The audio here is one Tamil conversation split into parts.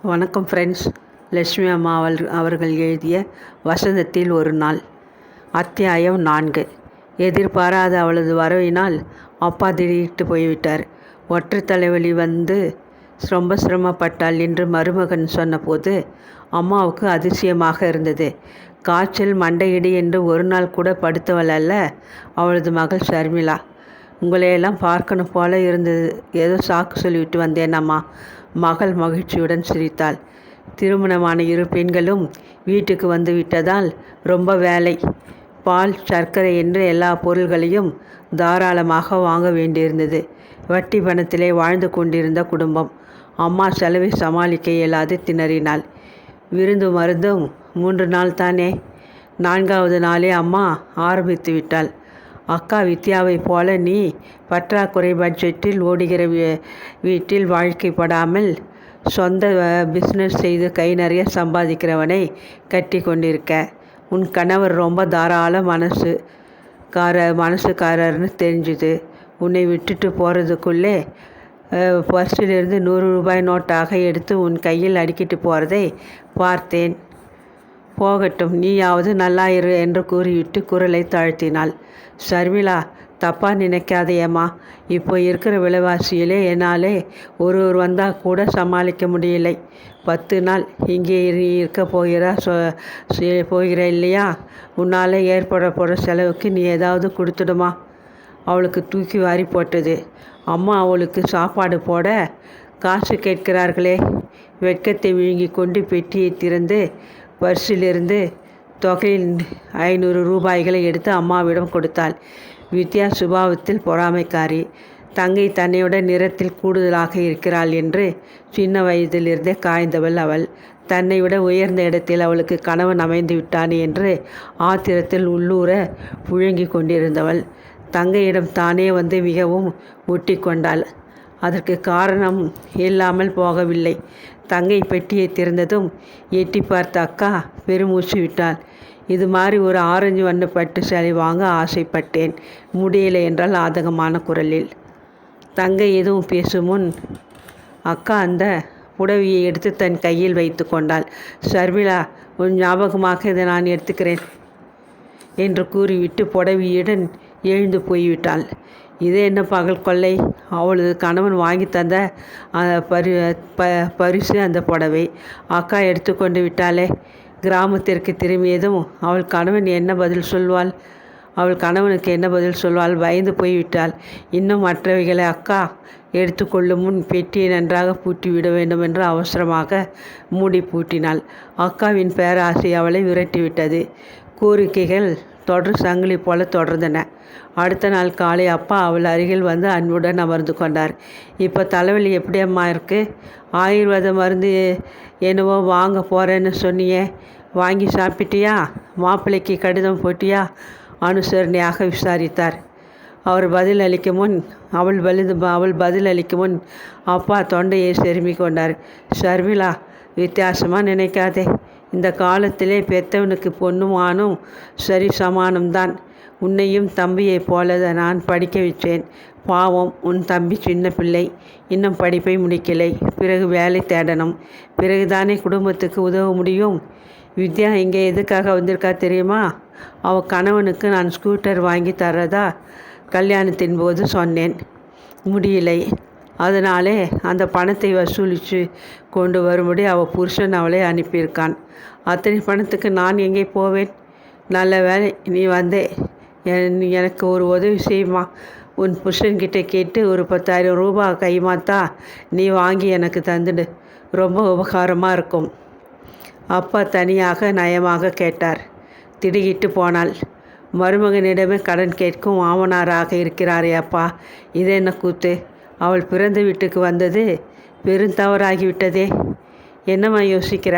வணக்கம் ஃப்ரெண்ட்ஸ். லட்சுமி அம்மா அவர்கள் எழுதிய வசந்தத்தில் ஒரு நாள். அத்தியாயம் 4. எதிர்பாராத அவளது வரவினால் அப்பா திடீர்ட்டு போய்விட்டார். ஒற்றை தலைவலி வந்து ரொம்ப சிரமப்பட்டாள் என்று மருமகன் சொன்னபோது அம்மாவுக்கு அதிசயமாக இருந்தது. காய்ச்சல் மண்டையிடி என்று ஒரு நாள் கூட படுத்தவள் அல்ல அவளது மகள் ஷர்மிளா. உங்களையெல்லாம் பார்க்கணும் போல இருந்தது. ஏதோ சாக்கு சொல்லிவிட்டு வந்தேன் அம்மா. மகள் மகிழ்ச்சியுடன் சிரித்தாள். திருமணமான இரு பெண்களும் வீட்டுக்கு வந்து விட்டதால் ரொம்ப வேலை. பால், சர்க்கரை என்று எல்லா பொருள்களையும் தாராளமாக வாங்க வேண்டியிருந்தது. வட்டி பணத்திலே வாழ்ந்து கொண்டிருந்த குடும்பம். அம்மா செலவை சமாளிக்க இயலாது திணறினாள். விருந்து மருந்தும் 3 நாள் தானே. 4வது நாளே அம்மா ஆரம்பித்து விட்டாள். அக்கா வித்யாவை போல நீ பற்றாக்குறை பட்ஜெட்டில் ஓடுகிற வீட்டில் வாழ்க்கைப்படாமல் சொந்த பிஸ்னஸ் செய்து கை நிறைய சம்பாதிக்கிறவனை கட்டி கொண்டிருக்க. உன் கணவர் ரொம்ப தாராள மனசுக்காரர்னு தெரிஞ்சுது. உன்னை விட்டுட்டு போகிறதுக்குள்ளே பர்ஸிலிருந்து 100 ரூபாய் நோட்டாக எடுத்து உன் கையில் அடுக்கிட்டு போகிறதை பார்த்தேன். போகட்டும், நீயாவது நல்லாயிரு என்று கூறிவிட்டு குரலை தாழ்த்தினாள். ஷர்மிளா, தப்பாக நினைக்காதையம்மா. இப்போ இருக்கிற விலைவாசியிலே என்னாலே ஒருவர் வந்தால் கூட சமாளிக்க முடியலை. 10 நாள் இங்கே இருக்க போகிற இல்லையா? உன்னால் ஏற்பட போகிற செலவுக்கு நீ ஏதாவது கொடுத்துடுமா? அவளுக்கு தூக்கி வாரி போட்டது. அம்மா அவளுக்கு சாப்பாடு போட காசு கேட்கிறார்களே. வெட்கத்தை விழுங்கி கொண்டு பெட்டியை திறந்து பர்ஸிலிருந்து தொகையில் 500 ரூபாய்களை எடுத்து அம்மாவிடம் கொடுத்தாள். வித்யா சுபாவத்தில் பொறாமைக்காரி. தங்கை தன்னையோட நிறத்தில் கூடுதலாக இருக்கிறாள் என்று சின்ன வயதிலிருந்தே காய்ந்தவள் அவள். தன்னை விட உயர்ந்த இடத்தில் அவளுக்கு கணவன் அமைந்து விட்டான் என்று ஆத்திரத்தில் உள்ளூர புழங்கி கொண்டிருந்தவள் தங்கையிடம் தானே வந்து மிகவும் ஒட்டி கொண்டாள். அதற்கு காரணம் இல்லாமல் போகவில்லை. தங்கை பெட்டியை திறந்ததும் எட்டி பார்த்த அக்கா பெருமூச்சு விட்டாள். இது மாதிரி ஒரு ஆரஞ்சு வண்ண பட்டு சேலை வாங்க ஆசைப்பட்டேன், முடியலை என்றால் ஆதகமான குரலில். தங்கை எதுவும் பேசும் முன் அக்கா அந்த புடவையை எடுத்து தன் கையில் வைத்து கொண்டாள். ஷர்மிளா, உன் ஞாபகமாக இதை நான் எடுத்துக்கிறேன் என்று கூறிவிட்டு புடவையுடன் எழுந்து போய்விட்டாள். இது என்ன பகல் கொள்ளை? அவளது கணவன் வாங்கி தந்த பரிசு அந்த புடவை. அக்கா எடுத்துக்கொண்டு விட்டாளே. கிராமத்திற்கு திரும்பியதும் அவள் கணவனுக்கு என்ன பதில் சொல்வாள்? பயந்து போய்விட்டாள். இன்னும் மற்றவைகளை அக்கா எடுத்துக்கொள்ளும் முன் பெட்டியை நன்றாக பூட்டிவிட வேண்டும் என்று அவசரமாக மூடி பூட்டினாள். அக்காவின் பேராசை அவளை விரட்டிவிட்டது. கோரிக்கைகள் தொடர் சங்கிலி போல தொடர்ந்தன. அடுத்த நாள் காலை அப்பா அவள் அருகில் வந்து அன்புடன் அமர்ந்து கொண்டார். இப்போ தலைவலி எப்படி அம்மா இருக்கு? ஆயுர்வேத மருந்து என்னவோ வாங்க போகிறேன்னு சொன்னியே, வாங்கி சாப்பிட்டியா? மாப்பிள்ளைக்கு கடிதம் போட்டியா? அனுசரணையாக விசாரித்தார். அவள் பதில் அளிக்கும் முன் அப்பா தொண்டையை செருமி கொண்டார். ஷர்மிளா, வித்தியாசமாக நினைக்காதே. இந்த காலத்திலே பெத்தவனுக்கு பொண்ணும் ஆணும் சரி சமானம்தான். உன்னையும் தம்பியைப் போல நான் படிக்க வச்சேன். பாவம், உன் தம்பி சின்ன பிள்ளை, இன்னும் படிப்பை முடிக்கலை. பிறகு வேலை தேடணும். பிறகுதானே குடும்பத்துக்கு உதவ முடியும். வித்யா இங்கே எதுக்காக வந்திருக்கா தெரியுமா? அவள் கணவனுக்கு நான் ஸ்கூட்டர் வாங்கி தரதா கல்யாணத்தின் போது சொன்னேன். முடியலை. அதனாலே அந்த பணத்தை வசூலித்து கொண்டு வரும்படி அவள் புருஷன் அவளை அனுப்பியிருக்கான். அத்தனை பணத்துக்கு நான் எங்கே போவேன்? நல்ல வேலை நீ வந்தே. எனக்கு ஒரு உதவி செய்யுமா? உன் புருஷன்கிட்ட கேட்டு ஒரு 10,000 ரூபாய் கைமாத்தா நீ வாங்கி எனக்கு தந்துடு. ரொம்ப உபகாரமாக இருக்கும். அப்பா தனியாக நயமாக கேட்டார். திடுகிட்டு போனாள். மருமகனிடமே கடன் கேட்கும் மாமனாராக இருக்கிறாரே அப்பா, இது என்ன கூத்து? அவள் பிறந்த வீட்டுக்கு வந்தது பெருந்தவறாகிவிட்டதே. என்னம்மா யோசிக்கிற?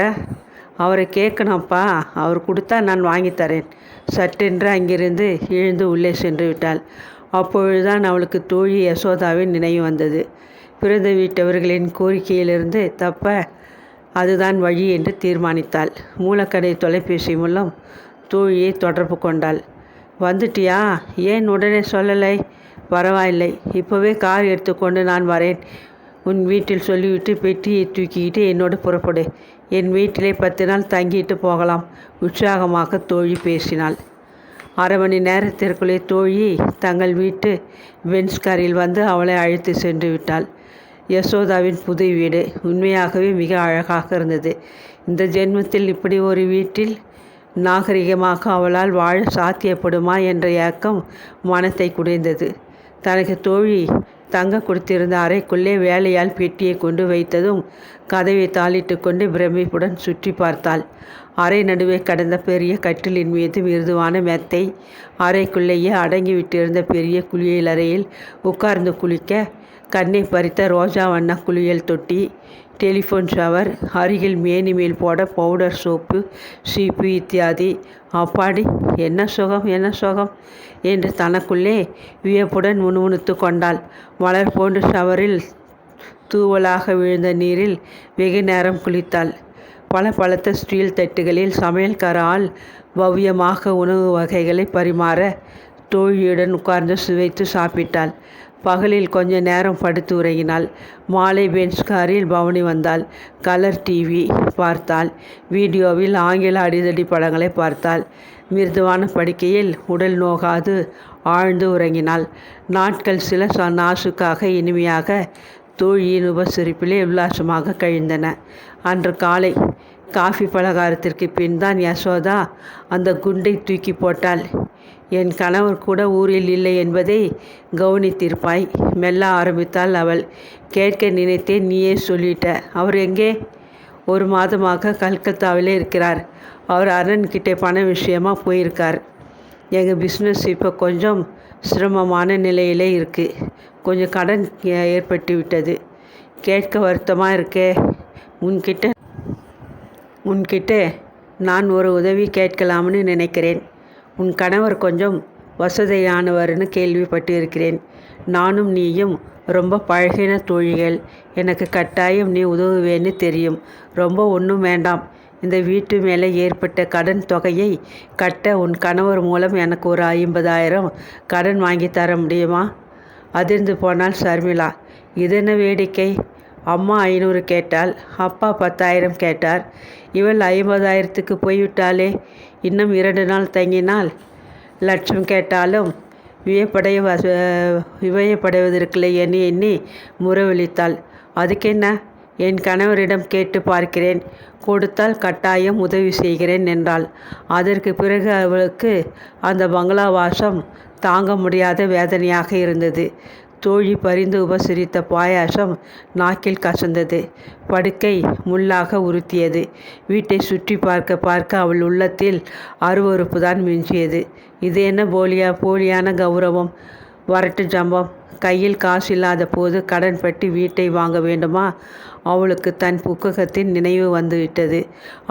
அவரை கேட்கணும்ப்பா. அவர் கொடுத்தா நான் வாங்கித்தரேன். சட்டென்று அங்கிருந்து எழுந்து உள்ளே சென்று விட்டாள். அப்பொழுதுதான் அவளுக்கு தோழி யசோதாவின் நினைவு வந்தது. பிறந்த வீட்டவர்களின் கோரிக்கையிலிருந்து தப்ப அதுதான் வழி என்று தீர்மானித்தாள். மூலக்கடை தொலைபேசி மூலம் தோழியை தொடர்பு கொண்டாள். வந்துட்டியா? ஏன் உடனே சொல்லலை? பரவாயில்லை, இப்போவே கார் எடுத்துக்கொண்டு நான் வரேன். உன் வீட்டில் சொல்லிவிட்டு பெட்டியை தூக்கிக்கிட்டு என்னோடு புறப்படு. என் வீட்டிலே 10 நாள் தங்கிட்டு போகலாம் உற்சாகமாக தோழி பேசினாள். அரை மணி நேரத்திற்குள்ளே தோழி தங்கள் வீட்டு பென்ஸ் காரில் வந்து அவளை அழைத்து சென்று விட்டாள். யசோதாவின் புது வீடு உண்மையாகவே மிக அழகாக இருந்தது. இந்த ஜென்மத்தில் இப்படி ஒரு வீட்டில் நாகரிகமாக அவளால் வாழ சாத்தியப்படுமா என்ற ஏக்கம் மனத்தை குடைந்தது. தனக்கு தோழி தங்க கொடுத்திருந்த அறைக்குள்ளே வேலையால் பெட்டியை கொண்டு வைத்ததும் கதவை தாளிட்டு கொண்டு பிரமிப்புடன் சுற்றி பார்த்தாள். அறை நடுவே கடந்த பெரிய கட்டிலின் மீது மிருதுவான மெத்தை, அறைக்குள்ளேயே அடங்கிவிட்டிருந்த பெரிய குளியல் அறையில் உட்கார்ந்து குளிக்க கண்ணை பறித்த ரோஜா வண்ண குளியல் தொட்டி, டெலிஃபோன் ஷவர், அருகில் மேனி மேல் போட பவுடர், சோப்பு, சீப்பு இத்தியாதி. அப்பாடி, என்ன சுகம், என்ன சுகம் என்று தனக்குள்ளே வியப்புடன் முணுமுணுத்து கொண்டாள். மலர் போன்று ஷவரில் தூவலாக விழுந்த நீரில் வெகு நேரம் குளித்தாள். பளபளத்த ஸ்டீல் தட்டுகளில் சமையல்காரால் பவ்யமாக உணவு வகைகளை பரிமாற தோழியுடன் உட்கார்ந்து சுவைத்து சாப்பிட்டாள். பகலில் கொஞ்ச நேரம் படுத்து உறங்கினாள். மாலை பென்ஸ் காரில் பவனி வந்தாள். கலர் டிவி பார்த்தாள். வீடியோவில் ஆங்கில அடிதடி படங்களை பார்த்தாள். மிருதுவான படுக்கையில் உடல் நோகாது ஆழ்ந்து உறங்கினாள். நாட்கள் சில நாசுக்காக இனிமையாக தோழியின் உபசரிப்பிலே உல்லாசமாக கழிந்தன. அன்று காலை காஃபி பலகாரத்திற்கு பின் தான் யசோதா அந்த குண்டை தூக்கி போட்டாள். என் கணவர் கூட ஊரில் இல்லை என்பதை கவனித்திருப்பாய். மெல்ல ஆரம்பித்தாள் அவள். கேட்க நினைத்தேன், நீயே சொல்லிட்ட. அவர் எங்கே? 1 மாதமாக கல்கத்தாவிலே இருக்கிறார். அவர் அண்ணன்கிட்ட பண விஷயமாக போயிருக்கார். எங்கள் பிஸ்னஸ் இப்போ கொஞ்சம் சிரமமான நிலையிலே இருக்குது. கொஞ்சம் கடன் ஏற்பட்டு விட்டது. கேட்க வருத்தமாக இருக்கே. உன்கிட்ட நான் ஒரு உதவி கேட்கலாம்னு நினைக்கிறேன். உன் கணவர் கொஞ்சம் வசதியானவர்னு கேள்விப்பட்டு இருக்கிறேன். நானும் நீயும் ரொம்ப பழகின தோழிகள். எனக்கு கட்டாயம் நீ உதவுவேன்னு தெரியும். ரொம்ப ஒன்றும் வேண்டாம். இந்த வீட்டு மேலே ஏற்பட்ட கடன் தொகையை கட்ட உன் கணவர் மூலம் எனக்கு ஒரு 50,000 கடன் வாங்கி தர முடியுமா? அதிர்ந்து போனாள் ஷர்மிளா. இதென்ன வேடிக்கை? அம்மா 500 கேட்டாள். அப்பா 10,000 கேட்டார். இவள் 50,000க்கு போய்விட்டாளே. இன்னும் 2 நாள் தங்கினால் லட்சம் கேட்டாலும் வியப்படைவதற்கில்லை எண்ணி எண்ணி முறவழித்தாள். அதுக்கென்ன? என் கணவரிடம் கேட்டு பார்க்கிறேன். கொடுத்தால் கட்டாயம் உதவி செய்கிறேன் என்றாள். அதற்கு பிறகு அவளுக்கு அந்த பங்களா வாசம் தாங்க முடியாத வேதனையாக இருந்தது. தோழி பரிந்து உபசரித்த பாயாசம் நாக்கில் கசந்தது. படுக்கை முள்ளாக உறுத்தியது. வீட்டை சுற்றி பார்க்க பார்க்க அவள் உள்ளத்தில் அருவருப்பு தான் மிஞ்சியது. இது என்ன போலியான கௌரவம், வரட்டு ஜம்பம். கையில் காசு இல்லாத போது கடன் பற்றி வீட்டை வாங்க வேண்டுமா? அவளுக்கு தன் புக்ககத்தின் நினைவு வந்துவிட்டது.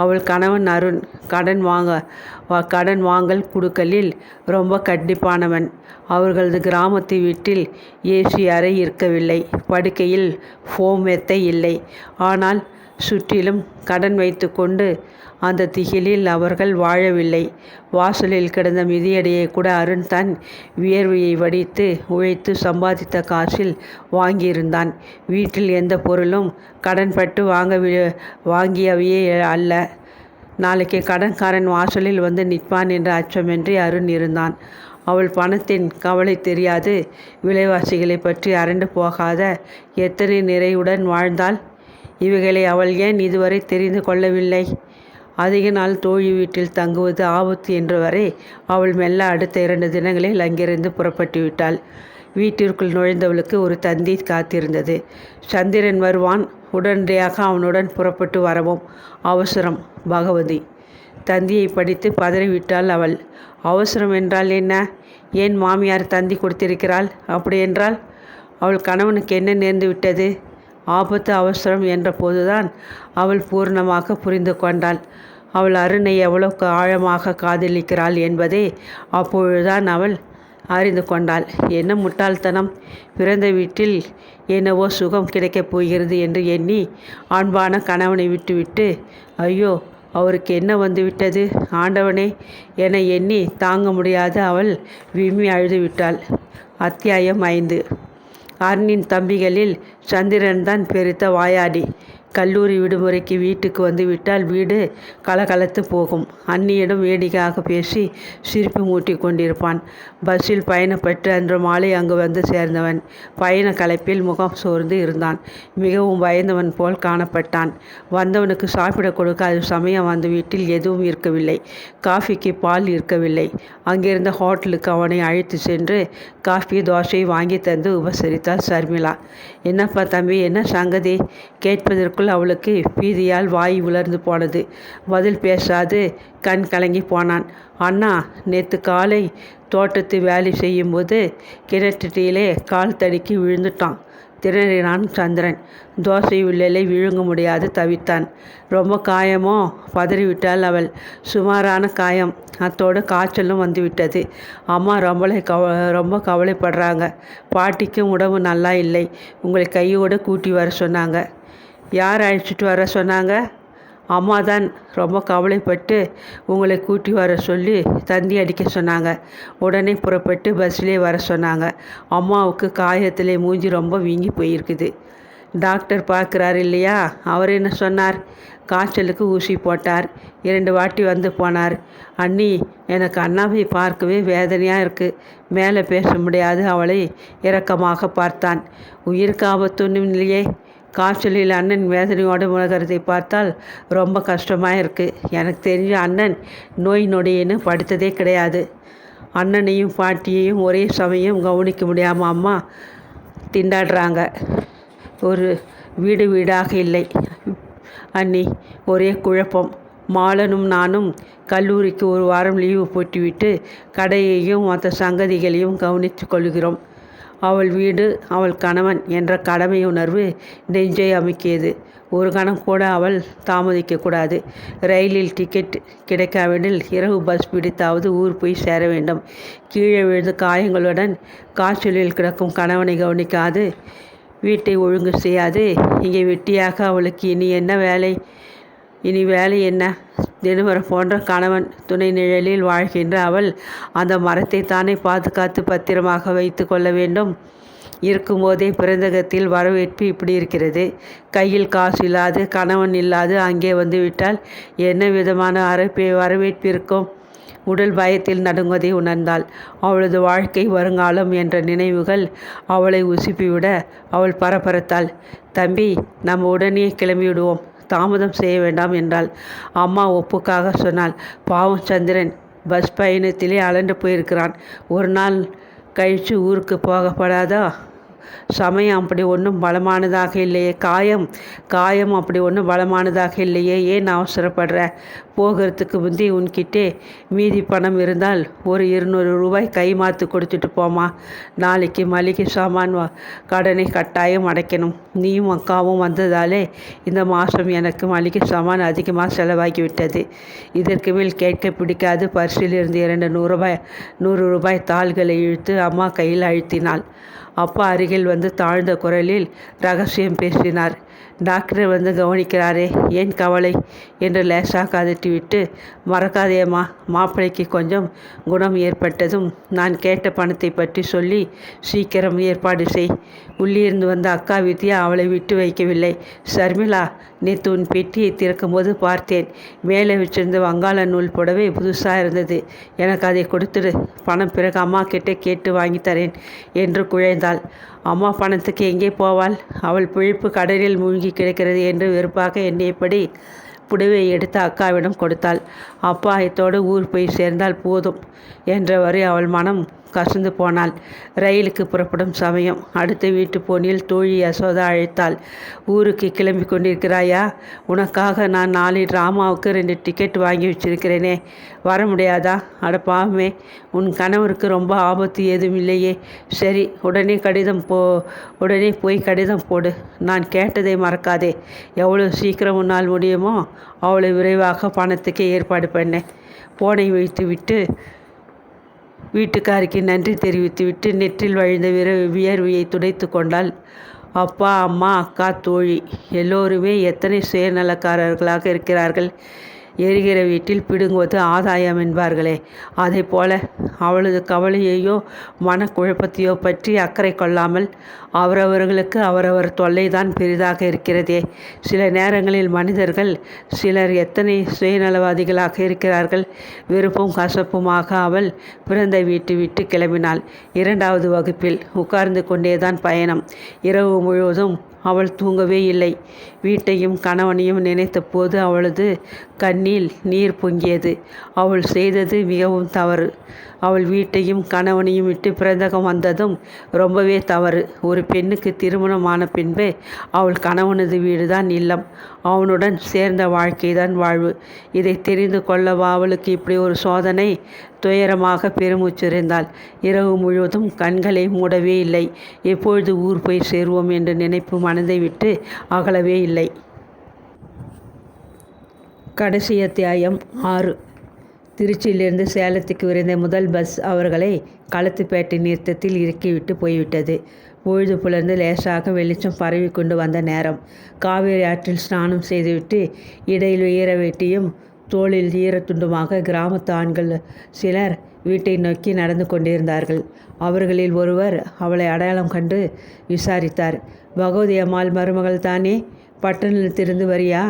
அவள் கணவன் அருண் கடன் வாங்கல் குடுக்கலில் ரொம்ப கண்டிப்பானவன். அவர்களது கிராமத்து வீட்டில் ஏசி அறை இருக்கவில்லை. படுக்கையில் ஃபோம் மெத்தை இல்லை. ஆனால் சுற்றிலும் கடன் வைத்து கொண்டு அந்த திகிலில் அவர்கள் வாழவில்லை. வாசலில் கிடந்த மிதியடியை கூட அருண் தன் வியர்வையை வடித்து உழைத்து சம்பாதித்த காசில் வாங்கியிருந்தான். வீட்டில் எந்த பொருளும் கடன்பட்டு வாங்கியவையே அல்ல. நாளைக்கு கடன்காரன் வாசலில் வந்து நிற்பான் என்ற அச்சமின்றி அருண் இருந்தான். அவள் பணத்தின் கவலை தெரியாது. விலைவாசிகளை பற்றி அரண்டு போகாத எத்தனை நிறையுடன் வாழ்ந்தாள். இவைகளை அவள் ஏன் இதுவரை தெரிந்து கொள்ளவில்லை? அதிக நாள் தோழி வீட்டில் தங்குவது ஆபத்து என்று வரை அவள் மெல்ல அடுத்த 2 தினங்களில் அங்கிருந்து புறப்பட்டு விட்டாள். வீட்டிற்குள் நுழைந்தவளுக்கு ஒரு தந்தி காத்திருந்தது. சந்திரன் வருவான், உடனடியாக அவனுடன் புறப்பட்டு வரவும். அவசரம். பகவதி. தந்தியை படித்து பதறிவிட்டாள் அவள். அவசரம் என்றால் என்ன? ஏன் மாமியார் தந்தி கொடுத்திருக்கிறாள்? அப்படியென்றால் அவள் கணவனுக்கு என்ன நேர்ந்து விட்டது? ஆபத்து அவசரம் என்ற போதுதான் அவள் பூர்ணமாக புரிந்து கொண்டாள். அவள் அருணை எவ்வளவு ஆழமாக காதலிக்கிறாள் என்பதை அப்பொழுதுதான் அவள் அறிந்து கொண்டாள். என்ன முட்டாள்தனம்! பிறந்த வீட்டில் என்னவோ சுகம் கிடைக்கப் போகிறது என்று எண்ணி அன்பான கணவனை விட்டுவிட்டு, ஐயோ அவருக்கு என்ன வந்துவிட்டது ஆண்டவனே என எண்ணி தாங்க முடியாத அவள் விம்மி அழுதுவிட்டாள். அத்தியாயம் 5. அருணின் தம்பிகளில் சந்திரன்தான் பெருத்த வாயாடி. கல்லூரி விடுமுறைக்கு வீட்டுக்கு வந்து விட்டால் வீடு கலகலத்து போகும். அண்ணியிடம் வேடிக்கையாக பேசி சிரிப்பு மூட்டி கொண்டிருப்பான். பஸ்ஸில் பயணப்பட்டு அன்று மாலை அங்கு வந்து சேர்ந்தவன் பயண களைப்பில் முகம் சோர்ந்து இருந்தான். மிகவும் பயந்தவன் போல் காணப்பட்டான். வந்தவனுக்கு சாப்பிட கொடுக்க அது சமயம் வந்து வீட்டில் எதுவும் இருக்கவில்லை. காஃபிக்கு பால் இருக்கவில்லை. அங்கிருந்த ஹோட்டலுக்கு அவனை அழைத்து சென்று காஃபி தோசை வாங்கி தந்து உபசரித்தாள் சர்மிளா. என்னப்பா தம்பி, என்ன சங்கதி? கேட்பதற்குள் அவளுக்கு பீதியால் வாய் உலர்ந்து போனது. பதில் பேசாது கண் கலங்கி போனான். அண்ணா, நேற்று காலை தோட்டத்து வேலை செய்யும்போது கிணற்றிலே கால் தடுக்கி விழுந்துட்டான் திணறினான் சந்திரன். தோசை உள்ளலை விழுங்க முடியாது தவித்தான். ரொம்ப காயமோ? பதறிவிட்டாள் அவள். சுமாரான காயம். அத்தோடு காய்ச்சலும் வந்துவிட்டது. அம்மா ரொம்ப கவலைப்படுறாங்க. பாட்டிக்கும் உடம்பு நல்லா இல்லை. உங்களை கையோடு கூட்டி வர சொன்னாங்க. யார் அழைச்சிட்டு வர சொன்னாங்க? அம்மா தான் ரொம்ப கவலைப்பட்டு உங்களை கூட்டி வர சொல்லி தந்தி அடிக்க சொன்னாங்க. உடனே புறப்பட்டு பஸ்ஸிலே வர சொன்னாங்க. அம்மாவுக்கு காயத்திலே மூஞ்சி ரொம்ப வீங்கி போயிருக்குது. டாக்டர் பார்க்குறாரு இல்லையா? அவர் என்ன சொன்னார்? காய்ச்சலுக்கு ஊசி போட்டார். 2 வாட்டி வந்து போனார். அண்ணி, எனக்கு அண்ணாவை பார்க்கவே வேதனையாக இருக்குது. மேலே பேச முடியாது அவளை இரக்கமாக பார்த்தான். உயிருக்கு ஆபத்தொன்றும் இல்லையே? காய்ச்சலில் அண்ணன் வேதனையோடு முழகிறதை பார்த்தால் ரொம்ப கஷ்டமாக இருக்குது. எனக்கு தெரிஞ்ச அண்ணன் நோய் நொடின்னு படுத்ததே கிடையாது. அண்ணனையும் பாட்டியையும் ஒரே சமயம் கவனிக்க முடியாமல் அம்மா திண்டாடுறாங்க. ஒரு வீடாக இல்லை அண்ணி. ஒரே குழப்பம். மாலனும் நானும் கல்லூரிக்கு 1 வாரம் லீவு போட்டுவிட்டு கடையையும் மற்ற சங்கதிகளையும் கவனித்து கொள்கிறோம். அவள் வீடு, அவள் கணவன் என்ற கடமை உணர்வு நெஞ்சை அமுக்கியது. ஒரு கணம் கூட அவள் தாமதிக்கக்கூடாது. ரயிலில் டிக்கெட் கிடைக்காவிடில் இரவு பஸ் பிடித்தாவது ஊர் போய் சேர வேண்டும். கீழே விழுந்து காயங்களுடன் காய்ச்சலில் கிடக்கும் கணவனை கவனிக்காது, வீட்டை ஒழுங்கு செய்யாது இங்கே வெட்டியாக அவளுக்கு இனி வேலை என்ன? தினமரம் போன்ற கணவன் துணை நிழலில் வாழ்கின்ற அவள் அந்த மரத்தை தானே பாதுகாத்து பத்திரமாக வைத்து கொள்ள வேண்டும். இருக்கும்போதே பிறந்தகத்தில் வரவேற்பு இப்படி இருக்கிறது. கையில் காசு இல்லாது, கணவன் இல்லாது அங்கே வந்து விட்டால் என்ன விதமான வரவேற்பு இருக்கும்? உடல் பயத்தில் நடுங்குவதை உணர்ந்தாள். அவளது வாழ்க்கை, வருங்காலம் என்ற நினைவுகள் அவளை உசுப்பிவிட அவள் பரபரத்தாள். தம்பி, நம்ம உடனே கிளம்பிவிடுவோம், தாமதம் செய்ய வேண்டாம் என்றாள். அம்மா ஒப்புக்காக சொன்னாள். பாவம் சந்திரன் பஸ் பயணத்திலே அலண்டு போயிருக்கிறான். 1 நாள் கழித்து ஊருக்கு போகப்படாதா? சமயம் அப்படி ஒன்றும் பலமானதாக இல்லையே. காயம் அப்படி ஒன்றும் பலமானதாக இல்லையே. ஏன் அவசரப்படுற? போகிறதுக்கு முந்தி உன்கிட்டே மீதி பணம் இருந்தால் ஒரு 200 ரூபாய் கை மாற்று கொடுத்துட்டு போமா. நாளைக்கு மளிகை சாமான் கடனை கட்டாயம் அடைக்கணும். நீயும் அக்காவும் வந்ததாலே இந்த மாதம் எனக்கு மளிகை சாமான் அதிகமாக செலவாகிவிட்டது. இதற்கு மேல் கேட்க பிடிக்காது. பர்சில் இருந்து 100 ரூபாய் தாள்களை இழுத்து அம்மா கையில் அழுத்தினாள். அப்பா அருகில் வந்து தாழ்ந்த குரலில் ரகசியம் பேசினார். டாக்டர் வந்து கவனிக்கிறாரே, ஏன் கவலை என்று லேசாக அதட்டிவிட்டு, மறக்காதேம்மா, மாப்பிள்ளைக்கு கொஞ்சம் குணம் ஏற்பட்டதும் நான் கேட்ட பணத்தை பற்றி சொல்லி சீக்கிரம் ஏற்பாடு செய். உள்ளிருந்து வந்த அக்கா வித்யா அவளை விட்டு வைக்கவில்லை. சர்மிளா, நேற்று உன் பெட்டியை திறக்கும்போது பார்த்தேன். மேலே வச்சிருந்த வங்காள நூல் புடவை புதுசாக இருந்தது. எனக்கு அதை கொடுத்துடு. பணம் பிறகு அம்மா கிட்டே கேட்டு வாங்கி தரேன் என்று குழைந்தாள். அம்மா பணத்துக்கு எங்கே போவாள்? அவள் பிழைப்பு கடலில் மூழ்கி கிடக்கிறது என்று வெறுப்பாக எண்ணியபடி புடவையை எடுத்து அக்காவிடம் கொடுத்தாள். அப்பா இத்தோடு ஊர் போய் சேர்ந்தால் போதும் என்றவரை அவள் மனம் கசந்து போனாள். ரயிலுக்கு புறப்படும் சமயம். அடுத்த வீட்டு போனில் தோழி யசோதா அழைத்தாள். ஊருக்கு கிளம்பி கொண்டிருக்கிறாயா? உனக்காக நான் நாளை ட்ராமாவுக்கு 2 டிக்கெட் வாங்கி வச்சிருக்கிறேனே, வர முடியாதா? அட பாவமே, உன் கணவருக்கு ரொம்ப ஆபத்து ஏதும் இல்லையே. சரி, உடனே போய் கடிதம் போடு. நான் கேட்டதை மறக்காதே. எவ்வளோ சீக்கிரம் உன்னால் முடியுமோ அவ்வளோ விரைவாக பணத்துக்கு ஏற்பாடு பண்ணேன். போனை வைத்துவிட்டு வீட்டுக்காரிக்கு நன்றி தெரிவித்துவிட்டு நெற்றில் வழிந்த வியர்வையை துடைத்து கொண்டாள். அப்பா, அம்மா, அக்கா, தோழி எல்லோருமே எத்தனை சுயநலக்காரர்களாக இருக்கிறார்கள். எரிகிற வீட்டில் பிடுங்குவது ஆதாயம் என்பார்களே, அதை போல அவளது கவலையையோ மனக்குழப்பத்தையோ பற்றி அக்கறை கொள்ளாமல் அவரவர்களுக்கு அவரவர் தொல்லைதான் பெரிதாக இருக்கிறதே. சில நேரங்களில் மனிதர்கள் சிலர் எத்தனை சுயநலவாதிகளாக இருக்கிறார்கள். வெறுப்பும் கசப்புமாக அவள் பிறந்த வீட்டு விட்டு கிளம்பினாள். 2வது வகுப்பில் உட்கார்ந்து கொண்டேதான் பயணம். இரவு முழுவதும் அவள் தூங்கவே இல்லை. வீட்டையும் கணவனையும் நினைத்த போது அவளது கண்ணில் நீர் பொங்கியது. அவள் செய்தது மிகவும் தவறு. அவள் வீட்டையும் கணவனையும் விட்டு பிறந்தகம் வந்ததும் ரொம்பவே தவறு. ஒரு பெண்ணுக்கு திருமணமான பின்பு அவள் கணவனது வீடுதான் இல்லம், அவனுடன் சேர்ந்த வாழ்க்கைதான் வாழ்வு. இதை தெரிந்து கொள்ளவா அவளுக்கு இப்படி ஒரு சோதனை? துயரமாக பெருமூச்சிருந்தாள். இரவு முழுவதும் கண்களை மூடவே இல்லை. எப்பொழுது ஊர் போய் சேருவோம் என்ற நினைப்பு மனதை விட்டு அகலவே இல்லை. கடைசி அத்தியாயம் 6. திருச்சியிலிருந்து சேலத்துக்கு விரைந்த முதல் பஸ் அவர்களை களத்துப்பேட்டை நிறுத்தத்தில் இறக்கிவிட்டு போய்விட்டது. பொழுது புலர்ந்து லேசாக வெளிச்சம் பரவி கொண்டு வந்த நேரம். காவேரி ஆற்றில் ஸ்நானம் செய்துவிட்டு இடையில் ஈர வேட்டியும் தோளில் ஈரத்துண்டுமாக கிராமத்து ஆண்கள் சிலர் வீட்டை நோக்கி நடந்து கொண்டிருந்தார்கள். அவர்களில் ஒருவர் அவளை அடையாளம் கண்டு விசாரித்தார். பகவதி அம்மாள் மருமகள் தானே? பட்டணத்திலிருந்து வரியா?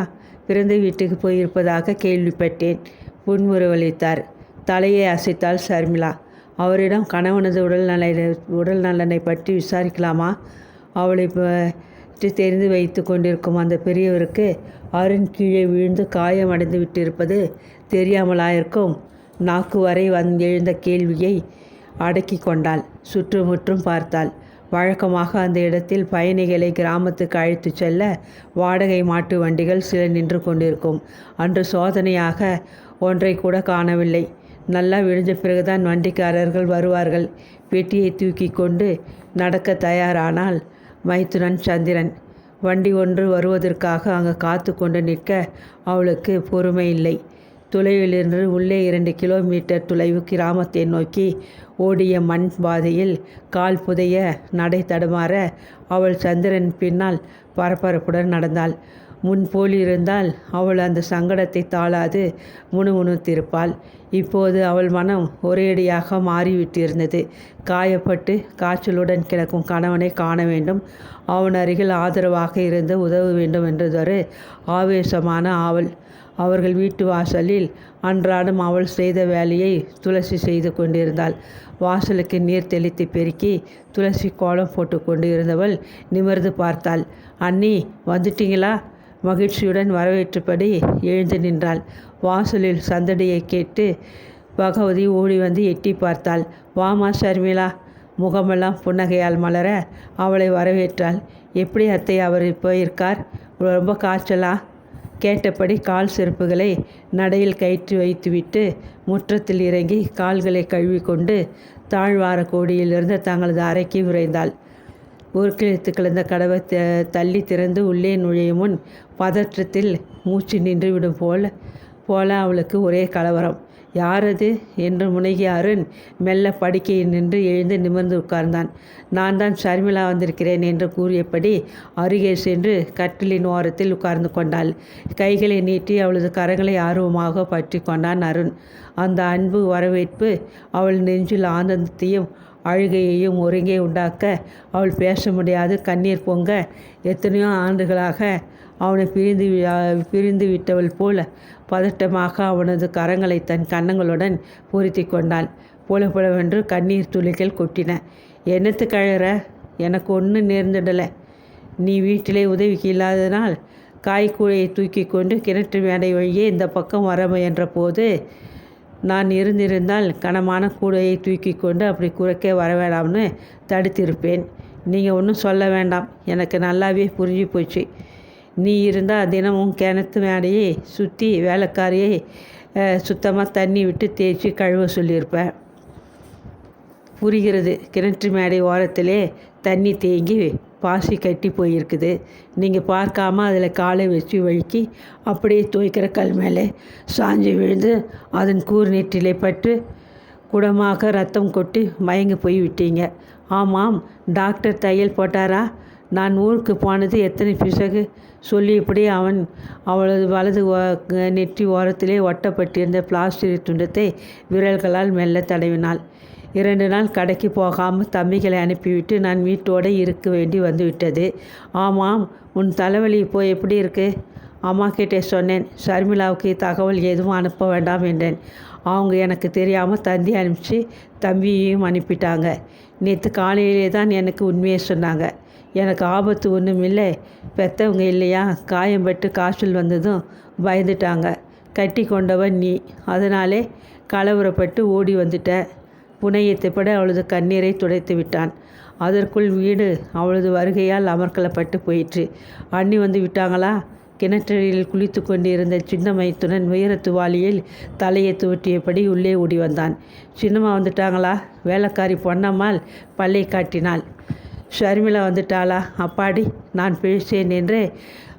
பிறந்த வீட்டுக்கு போயிருப்பதாக கேள்விப்பட்டேன். புன்முறுவலித்தார். தலையை அசைத்தாள் ஷர்மிளா. அவரிடம் கணவனது உடல் நலனை பற்றி விசாரிக்கலாமா? அவளை பற்றி தெரிந்து வைத்து கொண்டிருக்கும் அந்த பெரியவருக்கு அருண் கீழே விழுந்து காயமடைந்து விட்டிருப்பது தெரியாமலாயிருக்கும். நாக்கு வரை எழுந்த கேள்வியை அடக்கி கொண்டாள். சுற்றுமுற்றும் பார்த்தாள். வழக்கமாக அந்த இடத்தில் பயணிகளை கிராமத்துக்கு அழைத்து செல்ல வாடகை மாட்டு வண்டிகள் சில நின்று கொண்டிருக்கும். அன்று சோதனையாக ஒன்றை கூட காணவில்லை. நல்லா விழுந்த பிறகுதான் வண்டிக்காரர்கள் வருவார்கள். பெட்டியை தூக்கி கொண்டு நடக்க தயாரானால் மைத்துனன் சந்திரன். வண்டி ஒன்று வருவதற்காக அங்கே காத்து கொண்டு நிற்க அவளுக்கு பொறுமை இல்லை. தொலைவிலிருந்து உள்ளே 2 கிலோமீட்டர் தொலைவு கிராமத்தை நோக்கி ஓடிய மண் பாதையில் கால் புதைய நடை தடுமாற அவள் சந்திரன் பின்னால் பரபரப்புடன் நடந்தாள். முன்போலிருந்தால் அவள் அந்த சங்கடத்தை தாளாது முணுமுணுத்திருப்பாள். இப்போது அவள் மனம் ஒரேடியாக மாறிவிட்டிருந்தது. காயப்பட்டு காய்ச்சலுடன் கிடக்கும் கணவனை காண வேண்டும், அவன் அருகில் ஆதரவாக இருந்து உதவ வேண்டும் என்றதொரு ஆவேசமான ஆவல். அவர்கள் வீட்டு வாசலில் அன்றாடம் அவள் செய்த வேலையை துளசி செய்து கொண்டிருந்தாள். வாசலுக்கு நீர் தெளித்து பெருக்கி துளசி கோலம் போட்டு கொண்டு இருந்தவள் நிமிர்ந்து பார்த்தாள். அண்ணி, வந்துட்டீங்களா? மகிழ்ச்சியுடன் வரவேற்றபடி எழுந்து நின்றாள். வாசலில் சந்தடியை கேட்டு பகவதி ஓடி வந்து எட்டி பார்த்தாள். வாமா ஷர்மிளா. முகமெல்லாம் புன்னகையால் மலர அவளை வரவேற்றாள். எப்படி அத்தை அவர் போயிருக்கார்? ரொம்ப காய்ச்சலா? கேட்டபடி கால் செருப்புகளை நடையில் கயிற்று வைத்துவிட்டு முற்றத்தில் இறங்கி கால்களை கழுவி கொண்டு தாழ்வார கோடியிலிருந்து தங்களது அறைக்கு விரைந்தாள். உருக்கிழித்து கிடந்த கதவை தள்ளி திறந்து உள்ளே நுழையும் முன் பதற்றத்தில் மூச்சு நின்றுவிடும் போல அவளுக்கு ஒரே கலவரம். யாரது என்று முனகிய அருண் மெல்ல படுக்கையில் நின்று எழுந்து நிமிர்ந்து உட்கார்ந்தான். நான் தான் ஷர்மிளா வந்திருக்கிறேன் என்று கூறியபடி அருகே சென்று கட்டிலின் ஓரத்தில் உட்கார்ந்து கொண்டாள். கைகளை நீட்டி அவளது கரங்களை ஆர்வமாக பற்றி கொண்டான் அருண். அந்த அன்பு வரவேற்பு அவள் நெஞ்சில் ஆனந்தத்தையும் அழுகையையும் ஒருங்கே உண்டாக்க அவள் பேச முடியாது கண்ணீர் பொங்க எத்தனையோ ஆண்டுகளாக அவனை பிரிந்து விட்டவள் போல பதட்டமாக அவனது கரங்களை தன் கன்னங்களுடன் பொருத்தி கொண்டாள். புலப்புலவென்று கண்ணீர் துளிகள் கொட்டின. என்னத்து கழற? எனக்கு ஒன்றும் நேர்ந்துடலை. நீ வீட்டிலே உதவிக்கு இல்லாததனால் காய்கூடையை தூக்கி கொண்டு கிணற்று மேடை வழியே இந்த பக்கம் வர முயன்ற போது நான் இருந்திருந்தால் கனமான கூடையை தூக்கி கொண்டு அப்படி குறைக்க வர வேண்டாம்னு தடுத்திருப்பேன். நீங்கள் ஒன்றும் சொல்ல வேண்டாம், எனக்கு நல்லாவே புரிஞ்சு போச்சு. நீ இருந்தால் தினமும் கிணத்து மேடையை சுற்றி வேலைக்காரியை சுத்தமாக தண்ணி விட்டு தேய்ச்சி கழுவ சொல்லியிருப்பேன். புரிகிறது. கிணற்று மேடை ஓரத்திலே தண்ணி தேங்கி பாசி கட்டி போயிருக்குது. நீங்கள் பார்க்காம அதில் காலை வச்சு வழுக்கி அப்படியே துவைக்கிற கல் மேலே சாஞ்சி விழுந்து அதன் கூர் நெற்றிலை பட்டு குடமாக ரத்தம் கொட்டி மயங்கி போய் விட்டீங்க. ஆமாம், டாக்டர் தையல் போட்டாரா? நான் ஊருக்கு போனது எத்தனை பிசகு சொல்லியபடி அவளது வலது நெற்றி ஓரத்திலே ஒட்டப்பட்டிருந்த பிளாஸ்டிக் துண்டத்தை விரல்களால் மெல்ல தடவினாள். 2 நாள் கடைக்கு போகாமல் தம்பிகளை அனுப்பிவிட்டு நான் வீட்டோடு இருக்க வேண்டி வந்துவிட்டது. ஆமாம், உன் தலைவலி இப்போ எப்படி இருக்கு? அம்மா கிட்டே சொன்னேன். ஷர்மிளாவுக்கு தகவல் எதுவும் அனுப்ப வேண்டாம் என்றேன். அவங்க எனக்கு தெரியாமல் தந்தி அனுப்பிச்சு தம்பியையும் அனுப்பிட்டாங்க. நேற்று காலையிலே தான் எனக்கு உண்மையை சொன்னாங்க. எனக்கு ஆபத்து ஒன்றும் இல்லை, பெற்றவங்க இல்லையா, காயம்பட்டு காய்ச்சல் வந்ததும் பயந்துட்டாங்க. கட்டி கொண்டவன் நீ, அதனாலே கலவரப்பட்டு ஓடி வந்துட்டேன். புனையத்தைப்பட அவளது கண்ணீரை துடைத்து விட்டான். அதற்குள் வீடு அவளது வருகையால் அமர்க்கலப்பட்டு போயிற்று. அண்ணி வந்து விட்டாங்களா? கிணற்றடியில் குளித்து கொண்டிருந்த சின்ன மைத்துனன் உயரத்து வாளியில் தலையை துவட்டியபடி உள்ளே ஓடி வந்தான். சின்னம்மா வந்துட்டாங்களா? வேலைக்காரி பொன்னம்மாள் பல்லை காட்டினாள். ஷர்மிளா வந்துட்டாளா? அப்பாடி, நான் பிழைச்சேன் என்று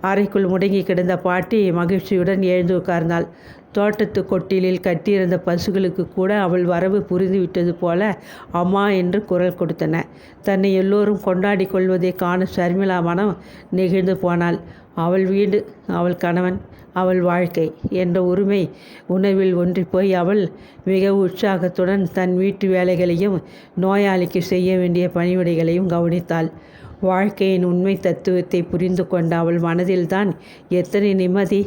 அறைக்குள் முடங்கி கிடந்த பாட்டி மகிழ்ச்சியுடன் எழுந்து உட்கார்ந்தாள். தோட்டத்து கொட்டிலில் கட்டியிருந்த பசுகளுக்கு கூட அவள் வரவு புரிந்துவிட்டது போல அம்மா என்று குரல் கொடுத்தன. தன்னை எல்லோரும் கொண்டாடி கொள்வதை காண ஷர்மிளா மனம் நெகிழ்ந்து போனாள். அவள் வீடு, அவள் கணவன், அவள் வாழ்க்கை என்ற உரிமை உணர்வில் ஒன்றிப்போய் அவள் மிக உற்சாகத்துடன் தன் வீட்டு வேலைகளையும் நோயாளிக்கு செய்ய வேண்டிய பணிவிடைகளையும் கவனித்தாள். வாழ்க்கையின் உண்மை தத்துவத்தை புரிந்து கொண்ட அவள் மனதில்தான் எத்தனை நிம்மதி!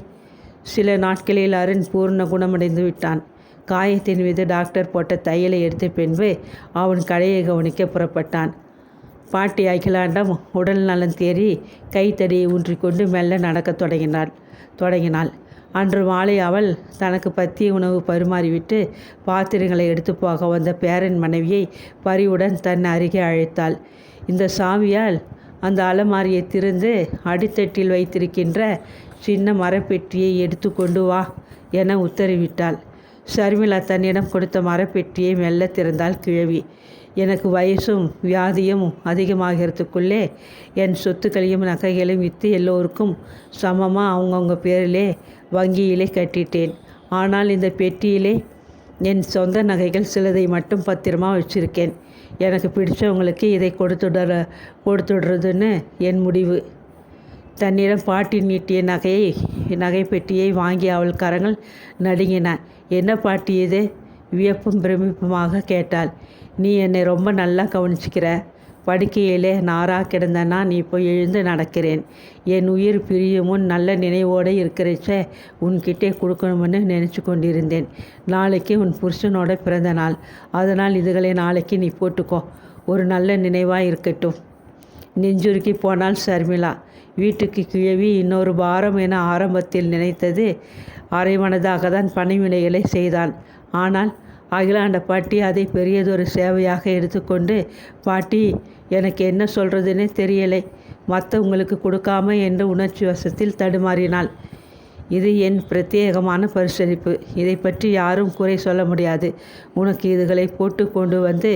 சில நாட்களில் அருண் பூர்ண குணமடைந்து விட்டான். காயத்தின் மீது டாக்டர் போட்ட தையலை எடுத்த பின்பு அவன் கடையை கவனிக்க புறப்பட்டான். பாட்டி அகிலாண்டம் உடல் நலம் தேறி கைத்தடியை ஊன்றிக்கொண்டு மெல்ல நடக்கத் தொடங்கினாள். அன்று மாலை அவள் தனக்கு பத்திய உணவு பரிமாறிவிட்டு பாத்திரங்களை எடுத்து போக வந்த பேரன் மனைவியை பரிவுடன் தன் அருகே அழைத்தாள். இந்த சாவியால் அந்த அலமாரியை திறந்து அடித்தட்டில் வைத்திருக்கின்ற சின்ன மரப்பெட்டியை எடுத்து கொண்டு வா என உத்தரவிட்டாள். ஷர்மிளா தன்னிடம் கொடுத்த மரப்பெட்டியை மெல்ல திறந்தாள் கிழவி. எனக்கு வயசும் வியாதியும் அதிகமாகிறதுக்குள்ளே என் சொத்துக்களையும் நகைகளையும் விற்று எல்லோருக்கும் சமமாக அவங்கவுங்க பேரிலே வங்கியிலே கட்டிட்டேன். ஆனால் இந்த பெட்டியிலே என் சொந்த நகைகள் சிலதை மட்டும் பத்திரமாக வச்சுருக்கேன். எனக்கு பிடிச்சவங்களுக்கு இதை கொடுத்துடுறதுன்னு என் முடிவு. தன்னிடம் பாட்டி நீட்டிய நகைப்பெட்டியை வாங்கி அவள் கரங்கள் நடுங்கின. என்ன பாட்டி இது? வியப்பும் பிரமிப்புமாக கேட்டாள். நீ என்னை ரொம்ப நல்லா கவனிச்சிக்கிற. படுக்கையிலே நாராக கிடந்தனா நீ இப்போ எழுந்து நடக்கிறேன். என் உயிர் பிரியும் முன் நல்ல நினைவோடு இருக்கிறச்ச உன்கிட்டே கொடுக்கணும்னு நினச்சி கொண்டிருந்தேன். நாளைக்கு உன் புருஷனோட பிறந்த நாள். அதனால் இதுகளை நாளைக்கு நீ போட்டுக்கோ. ஒரு நல்ல நினைவாக இருக்கட்டும். நெஞ்சுருக்கி போனாள் ஷர்மிளா. வீட்டுக்கு கிழவி இன்னொரு பாரம் என ஆரம்பத்தில் நினைத்தது. அரைமனதாக தான் பணிவிடைகளை செய்தான். ஆனால் அகிலாண்ட பாட்டி அதை பெரியதொரு சேவையாக எடுத்துக்கொண்டு, பாட்டி, எனக்கு என்ன சொல்கிறதுன்னே தெரியலை, மற்றவங்களுக்கு கொடுக்காம என்ற உணர்ச்சி வசத்தில் தடுமாறினாள். இது என் பிரத்யேகமான பரிசளிப்பு. இதை பற்றி யாரும் குறை சொல்ல முடியாது. உனக்கு இதுகளை போட்டு கொண்டு வந்து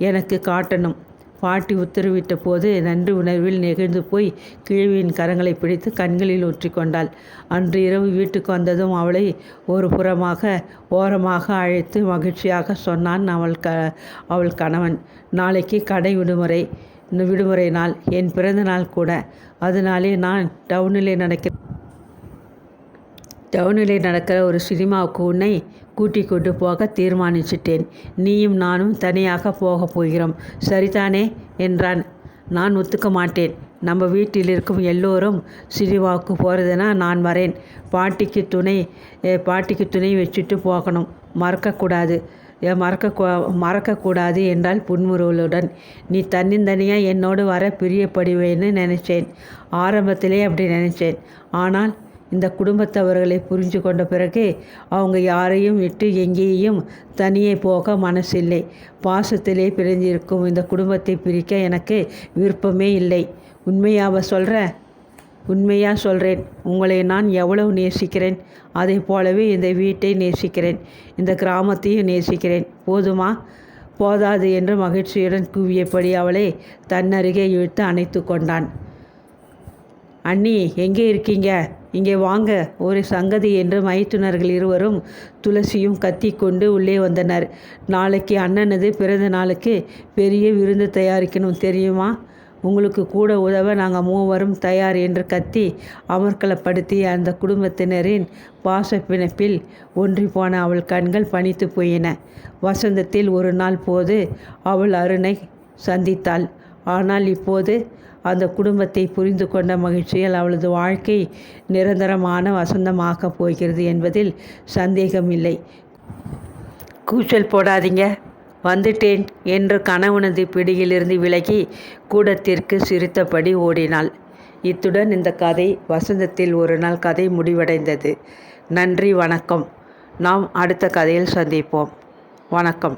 எனக்கு காட்டணும். பாட்டி உத்தரவிட்ட போது நன்றி உணர்வில் நெகிழ்ந்து போய் கிழவியின் கரங்களை பிடித்து கண்களில் ஊற்றி கொண்டாள். அன்று இரவு வீட்டுக்கு வந்ததும் அவளை ஒரு ஓரமாக அழைத்து மகிழ்ச்சியாக சொன்னான் அவள் கணவன். நாளைக்கு கடை விடுமுறை நாள், என் பிறந்த நாள் கூட. அதனாலே நான் டவுனிலே நடக்கிற ஒரு சினிமாவுக்கு உன்னை கூட்டிக் கொண்டு போக தீர்மானிச்சிட்டேன். நீயும் நானும் தனியாக போகப் போகிறோம், சரிதானே என்றான். நான் ஒத்துக்க மாட்டேன். நம்ம வீட்டில் இருக்கும் எல்லோரும் சினிமாவுக்கு போகிறதுனா நான் வரேன். பாட்டிக்கு துணை வச்சுட்டு போகணும். மறக்கக்கூடாது என்றால் புன்முறுவலுடன். நீ தன்னந்தனியாக என்னோடு வர பிரியப்படுவேன்னு நினச்சேன். ஆரம்பத்திலே அப்படி நினச்சேன். ஆனால் இந்த குடும்பத்தவர்களை புரிஞ்சு கொண்ட பிறகு அவங்க யாரையும் விட்டு எங்கேயும் தனியே போக மனசில்லை. பாசத்திலே பிரிஞ்சிருக்கும் இந்த குடும்பத்தை பிரிக்க எனக்கு விருப்பமே இல்லை. உண்மையாக சொல்கிறேன். உங்களை நான் எவ்வளவு நேசிக்கிறேன், அதை போலவே இந்த வீட்டை நேசிக்கிறேன், இந்த கிராமத்தையும் நேசிக்கிறேன். போதாது என்று மகிழ்ச்சியுடன் கூவியபடி அவளை தன்னருகே இழுத்து அணைத்து கொண்டான். அண்ணி, எங்கே இருக்கீங்க? இங்கே வாங்க, ஒரு சங்கதி என்று மைத்துனர்கள் இருவரும் துளசியும் கத்தி கொண்டு உள்ளே வந்தனர். நாளைக்கு அண்ணனது பிறந்த நாளுக்கு பெரிய விருந்து தயாரிக்கணும் தெரியுமா? உங்களுக்கு கூட உதவ நாங்கள் மூவரும் தயார் என்று கத்தி அமர்க்கலப்படுத்தி அந்த குடும்பத்தினரின் பாச பிணைப்பில் ஒன்றி போன அவள் கண்கள் பனித்து போயின. வசந்தத்தில் ஒரு நாள் போது அவள் அருணை சந்தித்தாள். ஆனால் இப்போது அந்த குடும்பத்தை புரிந்து கொண்ட மகிழ்ச்சியில் அவளது வாழ்க்கை நிரந்தரமான வசந்தமாகப் போகிறது என்பதில் சந்தேகமில்லை. கூச்சல் போடாதீங்க, வந்துட்டேன் என்று கணவனது பிடியிலிருந்து விலகி கூடத்திற்கு சிரித்தபடி ஓடினாள். இத்துடன் இந்த கதை வசந்தத்தில் ஒரு நாள் கதை முடிவடைந்தது. நன்றி, வணக்கம். நாம் அடுத்த கதையில் சந்திப்போம். வணக்கம்.